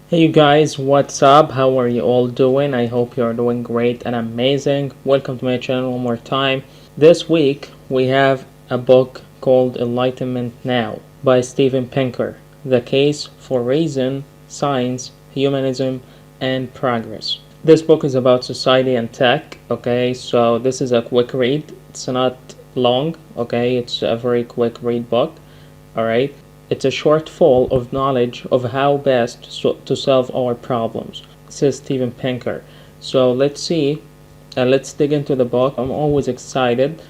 Hey you guys, what's up? How are you all doing? I hope you're doing great and amazing. Welcome to my channel one more time. This week we have a book called Enlightenment Now by Steven Pinker. The Case for Reason, Science, Humanism, and Progress. This book is about society and tech, okay? So this is a quick read. It's not long, okay? It's a very quick read book, alright? It's a shortfall of knowledge of how best to solve our problems, says Steven Pinker. So let's see, let's dig into the book. I'm always excited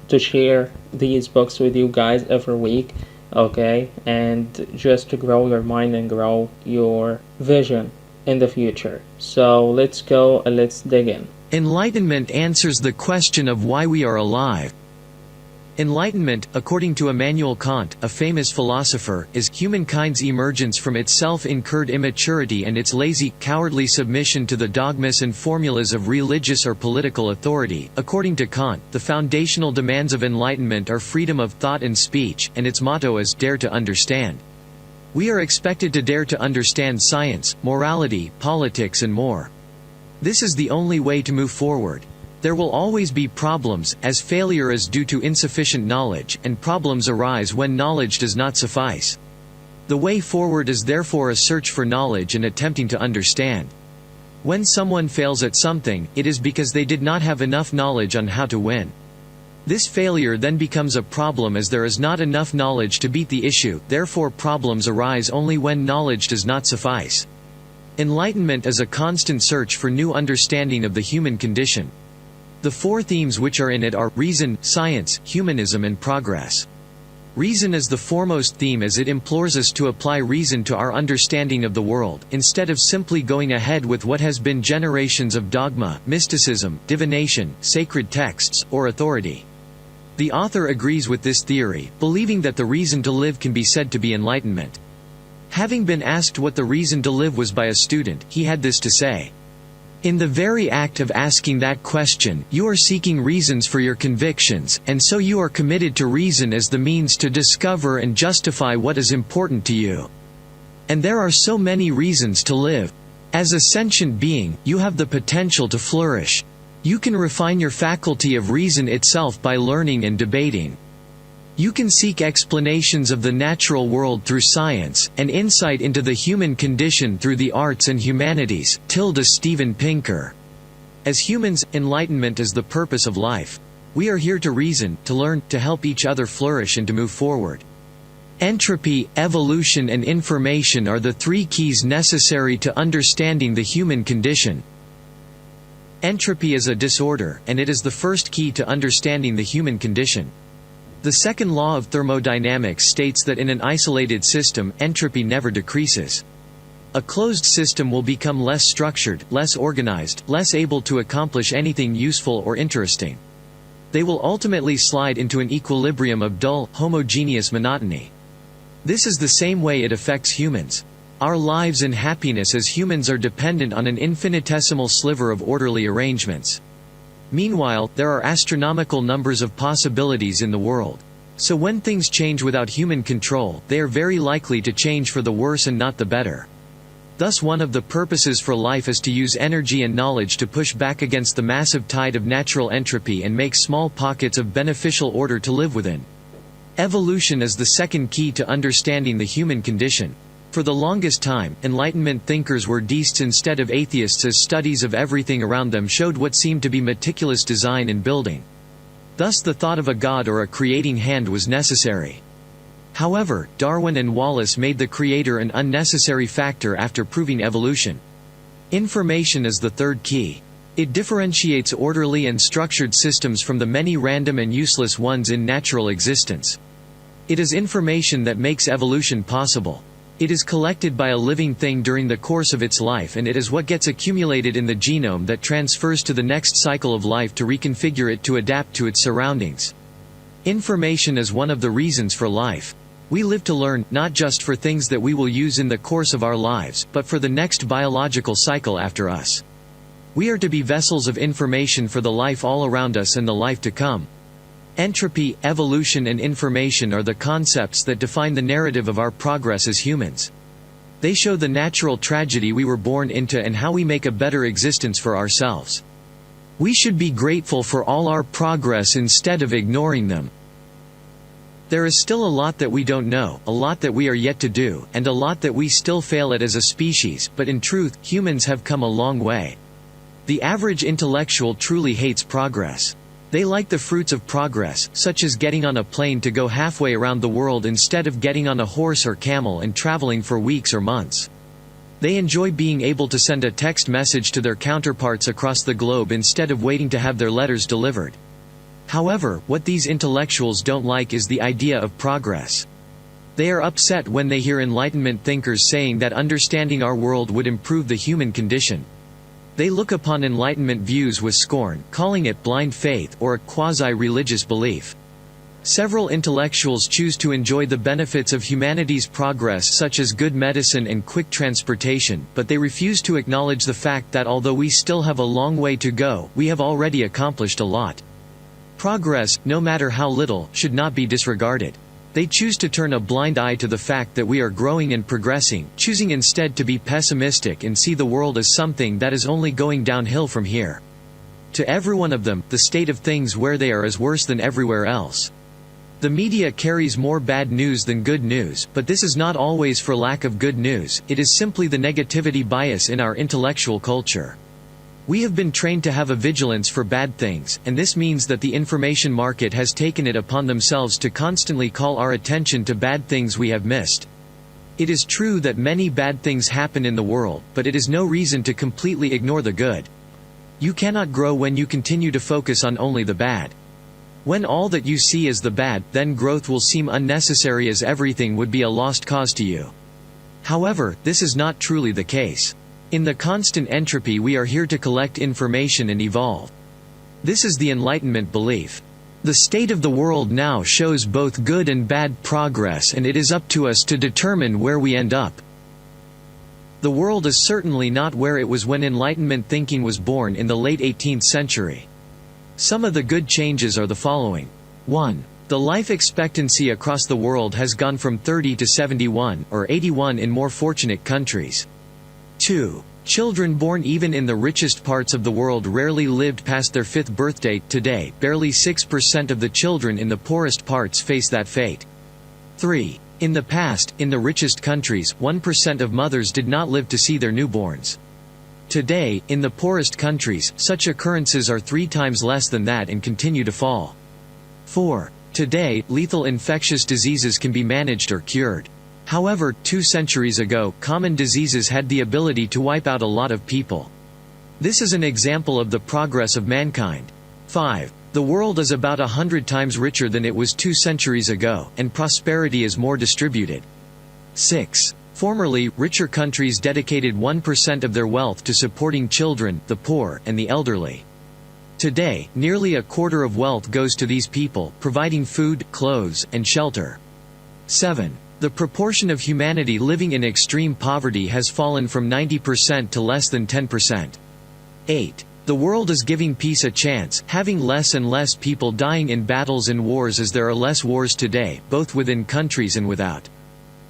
to share these books with you guys every week, okay? And just to grow your mind and grow your vision in the future. So let's go and let's dig in. Enlightenment answers the question of why we are alive. Enlightenment, according to Immanuel Kant, a famous philosopher, is humankind's emergence from its self-incurred immaturity and its lazy, cowardly submission to the dogmas and formulas of religious or political authority. According to Kant, the foundational demands of enlightenment are freedom of thought and speech, and its motto is, "Dare to understand." We are expected to dare to understand science, morality, politics and more. This is the only way to move forward. There will always be problems, as failure is due to insufficient knowledge, and problems arise when knowledge does not suffice. The way forward is therefore a search for knowledge and attempting to understand. When someone fails at something, it is because they did not have enough knowledge on how to win. This failure then becomes a problem as there is not enough knowledge to beat the issue, therefore problems arise only when knowledge does not suffice. Enlightenment is a constant search for new understanding of the human condition. The four themes which are in it are reason, science, humanism and progress. Reason is the foremost theme as it implores us to apply reason to our understanding of the world, instead of simply going ahead with what has been generations of dogma, mysticism, divination, sacred texts, or authority. The author agrees with this theory, believing that the reason to live can be said to be enlightenment. Having been asked what the reason to live was by a student, he had this to say: "In the very act of asking that question, you are seeking reasons for your convictions, and so you are committed to reason as the means to discover and justify what is important to you. And there are so many reasons to live. As a sentient being, you have the potential to flourish. You can refine your faculty of reason itself by learning and debating. You can seek explanations of the natural world through science, and insight into the human condition through the arts and humanities." Steven Pinker. As humans, enlightenment is the purpose of life. We are here to reason, to learn, to help each other flourish and to move forward. Entropy, evolution and information are the three keys necessary to understanding the human condition. Entropy is a disorder, and it is the first key to understanding the human condition. The second law of thermodynamics states that in an isolated system, entropy never decreases. A closed system will become less structured, less organized, less able to accomplish anything useful or interesting. They will ultimately slide into an equilibrium of dull, homogeneous monotony. This is the same way it affects humans. Our lives and happiness as humans are dependent on an infinitesimal sliver of orderly arrangements. Meanwhile, there are astronomical numbers of possibilities in the world. So when things change without human control, they are very likely to change for the worse and not the better. Thus one of the purposes for life is to use energy and knowledge to push back against the massive tide of natural entropy and make small pockets of beneficial order to live within. Evolution is the second key to understanding the human condition. For the longest time, Enlightenment thinkers were deists instead of atheists, as studies of everything around them showed what seemed to be meticulous design and building. Thus the thought of a god or a creating hand was necessary. However, Darwin and Wallace made the creator an unnecessary factor after proving evolution. Information is the third key. It differentiates orderly and structured systems from the many random and useless ones in natural existence. It is information that makes evolution possible. It is collected by a living thing during the course of its life, and it is what gets accumulated in the genome that transfers to the next cycle of life to reconfigure it to adapt to its surroundings. Information is one of the reasons for life. We live to learn, not just for things that we will use in the course of our lives, but for the next biological cycle after us. We are to be vessels of information for the life all around us and the life to come. Entropy, evolution and information are the concepts that define the narrative of our progress as humans. They show the natural tragedy we were born into and how we make a better existence for ourselves. We should be grateful for all our progress instead of ignoring them. There is still a lot that we don't know, a lot that we are yet to do, and a lot that we still fail at as a species, but in truth, humans have come a long way. The average intellectual truly hates progress. They like the fruits of progress, such as getting on a plane to go halfway around the world instead of getting on a horse or camel and traveling for weeks or months. They enjoy being able to send a text message to their counterparts across the globe instead of waiting to have their letters delivered. However, what these intellectuals don't like is the idea of progress. They are upset when they hear Enlightenment thinkers saying that understanding our world would improve the human condition. They look upon Enlightenment views with scorn, calling it blind faith or a quasi-religious belief. Several intellectuals choose to enjoy the benefits of humanity's progress, such as good medicine and quick transportation, but they refuse to acknowledge the fact that although we still have a long way to go, we have already accomplished a lot. Progress, no matter how little, should not be disregarded. They choose to turn a blind eye to the fact that we are growing and progressing, choosing instead to be pessimistic and see the world as something that is only going downhill from here. To every one of them, the state of things where they are is worse than everywhere else. The media carries more bad news than good news, but this is not always for lack of good news, it is simply the negativity bias in our intellectual culture. We have been trained to have a vigilance for bad things, and this means that the information market has taken it upon themselves to constantly call our attention to bad things we have missed. It is true that many bad things happen in the world, but it is no reason to completely ignore the good. You cannot grow when you continue to focus on only the bad. When all that you see is the bad, then growth will seem unnecessary as everything would be a lost cause to you. However, this is not truly the case. In the constant entropy we are here to collect information and evolve. This is the Enlightenment belief. The state of the world now shows both good and bad progress, and it is up to us to determine where we end up. The world is certainly not where it was when Enlightenment thinking was born in the late 18th century. Some of the good changes are the following. 1. The life expectancy across the world has gone from 30 to 71, or 81 in more fortunate countries. 2. Children born even in the richest parts of the world rarely lived past their 5th birthday. Today, barely 6% of the children in the poorest parts face that fate. 3. In the past, in the richest countries, 1% of mothers did not live to see their newborns. Today, in the poorest countries, such occurrences are 3 times less than that and continue to fall. 4. Today, lethal infectious diseases can be managed or cured. However, 2 centuries ago, common diseases had the ability to wipe out a lot of people. This is an example of the progress of mankind. 5. The world is about 100 times richer than it was 2 centuries ago, and prosperity is more distributed. 6. Formerly, richer countries dedicated 1% of their wealth to supporting children, the poor, and the elderly. Today, nearly a quarter of wealth goes to these people, providing food, clothes, and shelter. 7. The proportion of humanity living in extreme poverty has fallen from 90% to less than 10%. 8. The world is giving peace a chance, having less and less people dying in battles and wars as there are less wars today, both within countries and without.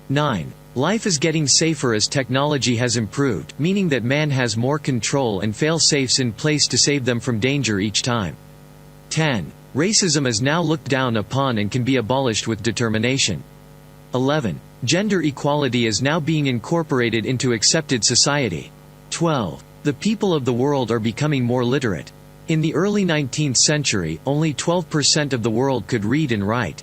9. Life is getting safer as technology has improved, meaning that man has more control and fail-safes in place to save them from danger each time. 10. Racism is now looked down upon and can be abolished with determination. 11. Gender equality is now being incorporated into accepted society. 12. The people of the world are becoming more literate. In the early 19th century, only 12% of the world could read and write.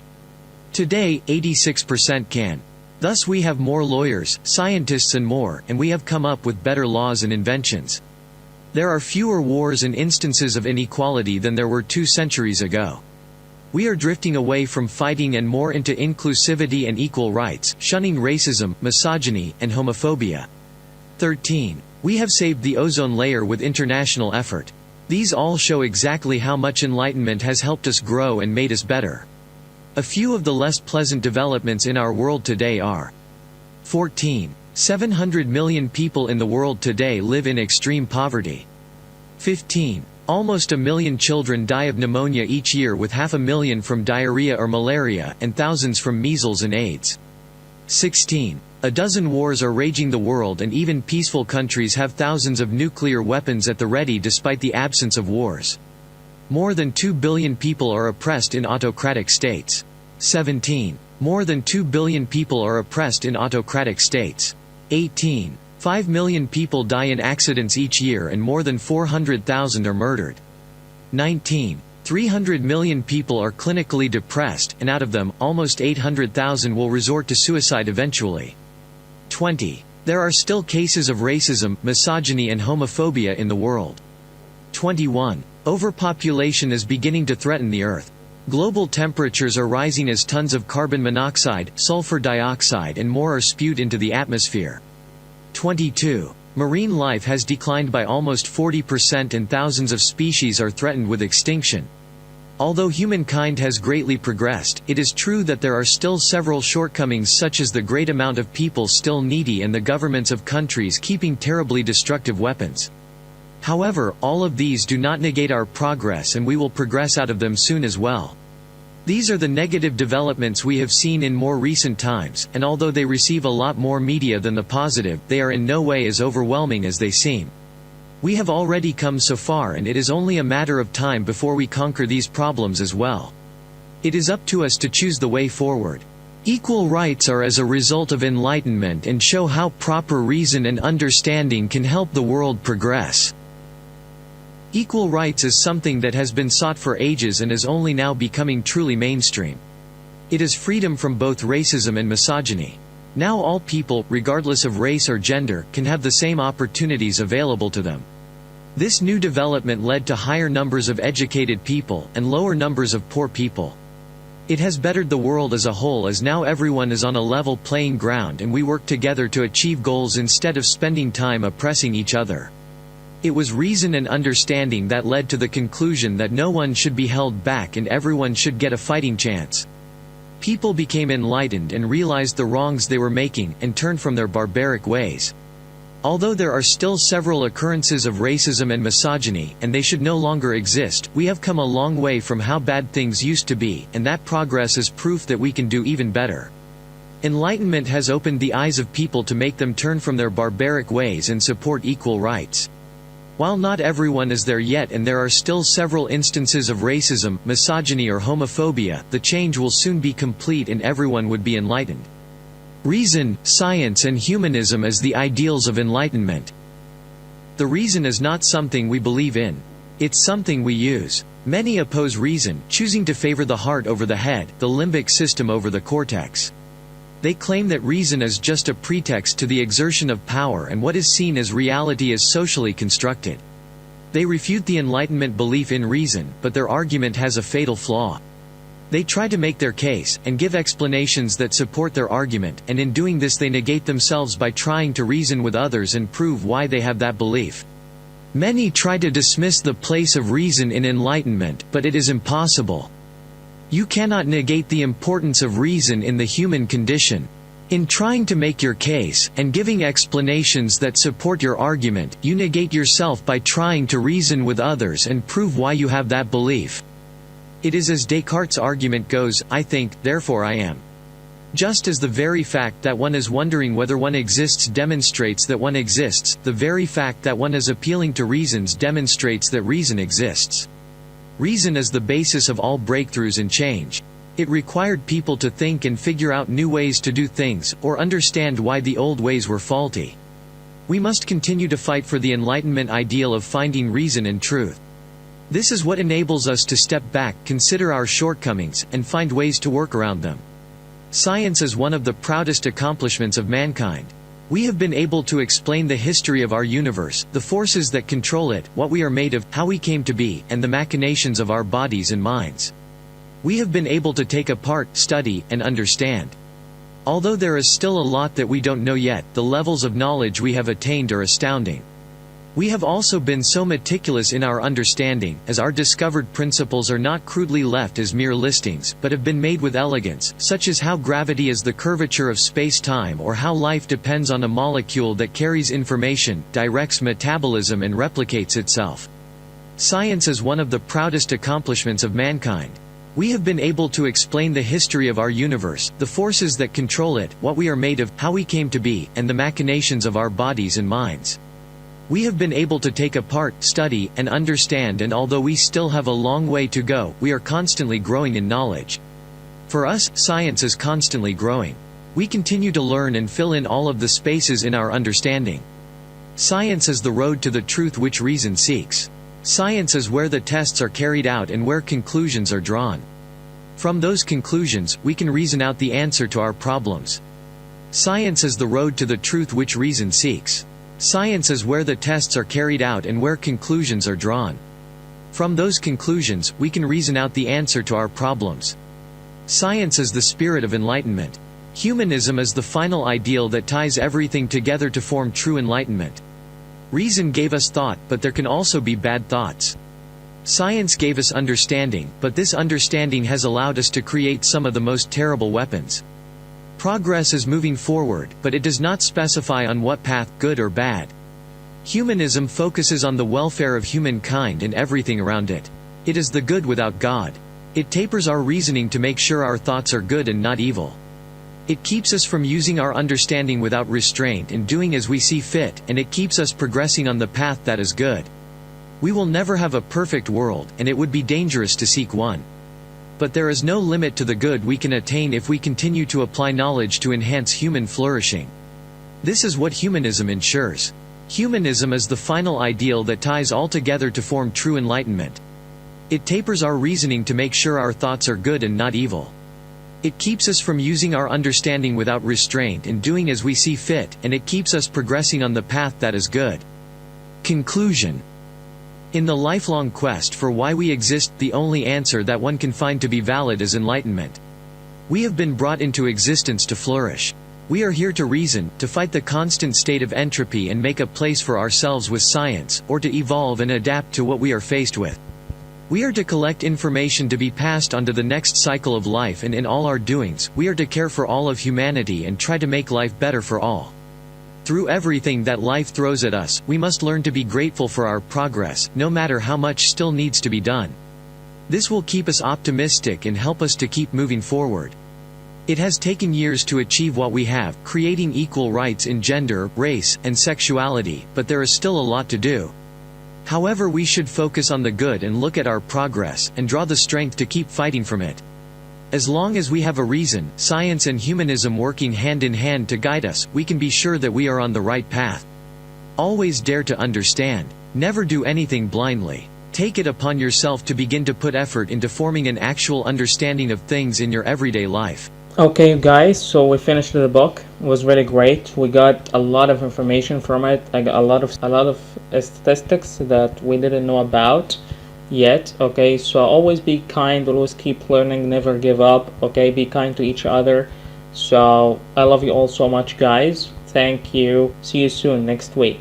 Today, 86% can. Thus we have more lawyers, scientists and more, and we have come up with better laws and inventions. There are fewer wars and instances of inequality than there were 2 centuries ago. We are drifting away from fighting and more into inclusivity and equal rights, shunning racism, misogyny, and homophobia. 13. We have saved the ozone layer with international effort. These all show exactly how much Enlightenment has helped us grow and made us better. A few of the less pleasant developments in our world today are: 14. 700 million people in the world today live in extreme poverty. 15. Almost 1 million children die of pneumonia each year, with 500,000 from diarrhea or malaria, and thousands from measles and AIDS. 16. A dozen wars are raging the world, and even peaceful countries have thousands of nuclear weapons at the ready despite the absence of wars. More than 2 billion people are oppressed in autocratic states. 17. More than 2 billion people are oppressed in autocratic states. 18. 5 million people die in accidents each year and more than 400,000 are murdered. 19. 300 million people are clinically depressed, and out of them, almost 800,000 will resort to suicide eventually. 20. There are still cases of racism, misogyny and homophobia in the world. 21. Overpopulation is beginning to threaten the Earth. Global temperatures are rising as tons of carbon monoxide, sulfur dioxide and more are spewed into the atmosphere. 22. Marine life has declined by almost 40% and thousands of species are threatened with extinction. Although humankind has greatly progressed, it is true that there are still several shortcomings, such as the great amount of people still needy and the governments of countries keeping terribly destructive weapons. However, all of these do not negate our progress, and we will progress out of them soon as well. These are the negative developments we have seen in more recent times, and although they receive a lot more media than the positive, they are in no way as overwhelming as they seem. We have already come so far, and it is only a matter of time before we conquer these problems as well. It is up to us to choose the way forward. Equal rights are as a result of enlightenment and show how proper reason and understanding can help the world progress. Equal rights is something that has been sought for ages and is only now becoming truly mainstream. It is freedom from both racism and misogyny. Now all people, regardless of race or gender, can have the same opportunities available to them. This new development led to higher numbers of educated people, and lower numbers of poor people. It has bettered the world as a whole, as now everyone is on a level playing ground and we work together to achieve goals instead of spending time oppressing each other. It was reason and understanding that led to the conclusion that no one should be held back and everyone should get a fighting chance. People became enlightened and realized the wrongs they were making, and turned from their barbaric ways. Although there are still several occurrences of racism and misogyny, and they should no longer exist, we have come a long way from how bad things used to be, and that progress is proof that we can do even better. Enlightenment has opened the eyes of people to make them turn from their barbaric ways and support equal rights. While not everyone is there yet and there are still several instances of racism, misogyny or homophobia, the change will soon be complete and everyone would be enlightened. Reason, science and humanism as the ideals of enlightenment. The reason is not something we believe in. It's something we use. Many oppose reason, choosing to favor the heart over the head, the limbic system over the cortex. They claim that reason is just a pretext to the exertion of power and what is seen as reality is socially constructed. They refute the Enlightenment belief in reason, but their argument has a fatal flaw. They try to make their case, and give explanations that support their argument, and in doing this they negate themselves by trying to reason with others and prove why they have that belief. Many try to dismiss the place of reason in enlightenment, but it is impossible. You cannot negate the importance of reason in the human condition. In trying to make your case, and giving explanations that support your argument, you negate yourself by trying to reason with others and prove why you have that belief. It is as Descartes' argument goes, I think, therefore I am. Just as the very fact that one is wondering whether one exists demonstrates that one exists, the very fact that one is appealing to reasons demonstrates that reason exists. Reason is the basis of all breakthroughs and change. It required people to think and figure out new ways to do things, or understand why the old ways were faulty. We must continue to fight for the Enlightenment ideal of finding reason and truth. This is what enables us to step back, consider our shortcomings, and find ways to work around them. Science is one of the proudest accomplishments of mankind. We have been able to explain the history of our universe, the forces that control it, what we are made of, how we came to be, and the machinations of our bodies and minds. We have been able to take apart, study, and understand. Although there is still a lot that we don't know yet, the levels of knowledge we have attained are astounding. We have also been so meticulous in our understanding, as our discovered principles are not crudely left as mere listings, but have been made with elegance, such as how gravity is the curvature of space-time, or how life depends on a molecule that carries information, directs metabolism and replicates itself. Science is one of the proudest accomplishments of mankind. We have been able to explain the history of our universe, the forces that control it, what we are made of, how we came to be, and the machinations of our bodies and minds. We have been able to take apart, study, and understand, and although we still have a long way to go, we are constantly growing in knowledge. For us, science is constantly growing. We continue to learn and fill in all of the spaces in our understanding. Science is the road to the truth which reason seeks. Science is where the tests are carried out and where conclusions are drawn. From those conclusions, we can reason out the answer to our problems. Science is the road to the truth which reason seeks. Science is where the tests are carried out and where conclusions are drawn. From those conclusions, we can reason out the answer to our problems. Science is the spirit of enlightenment. Humanism is the final ideal that ties everything together to form true enlightenment. Reason gave us thought, but there can also be bad thoughts. Science gave us understanding, but this understanding has allowed us to create some of the most terrible weapons. Progress is moving forward, but it does not specify on what path, good or bad. Humanism focuses on the welfare of humankind and everything around it. It is the good without God. It tapers our reasoning to make sure our thoughts are good and not evil. It keeps us from using our understanding without restraint and doing as we see fit, and it keeps us progressing on the path that is good. We will never have a perfect world, and it would be dangerous to seek one. But there is no limit to the good we can attain if we continue to apply knowledge to enhance human flourishing. This is what humanism ensures. Humanism is the final ideal that ties all together to form true enlightenment. It tapers our reasoning to make sure our thoughts are good and not evil. It keeps us from using our understanding without restraint and doing as we see fit, and it keeps us progressing on the path that is good. Conclusion. In the lifelong quest for why we exist, the only answer that one can find to be valid is enlightenment. We have been brought into existence to flourish. We are here to reason, to fight the constant state of entropy and make a place for ourselves with science, or to evolve and adapt to what we are faced with. We are to collect information to be passed on to the next cycle of life, and in all our doings, we are to care for all of humanity and try to make life better for all. Through everything that life throws at us, we must learn to be grateful for our progress, no matter how much still needs to be done. This will keep us optimistic and help us to keep moving forward. It has taken years to achieve what we have, creating equal rights in gender, race, and sexuality, but there is still a lot to do. However, we should focus on the good and look at our progress, and draw the strength to keep fighting from it. As long as we have a reason, science and humanism working hand in hand to guide us, we can be sure that we are on the right path. Always dare to understand. Never do anything blindly. Take it upon yourself to begin to put effort into forming an actual understanding of things in your everyday life. Okay, guys, so we finished the book. It was really great. We got a lot of information from it. I got a lot of statistics that we didn't know about yet. Okay, so always be kind, always keep learning, never give up. Okay, be kind to each other. So I love you all so much, guys. Thank you. See you soon next week.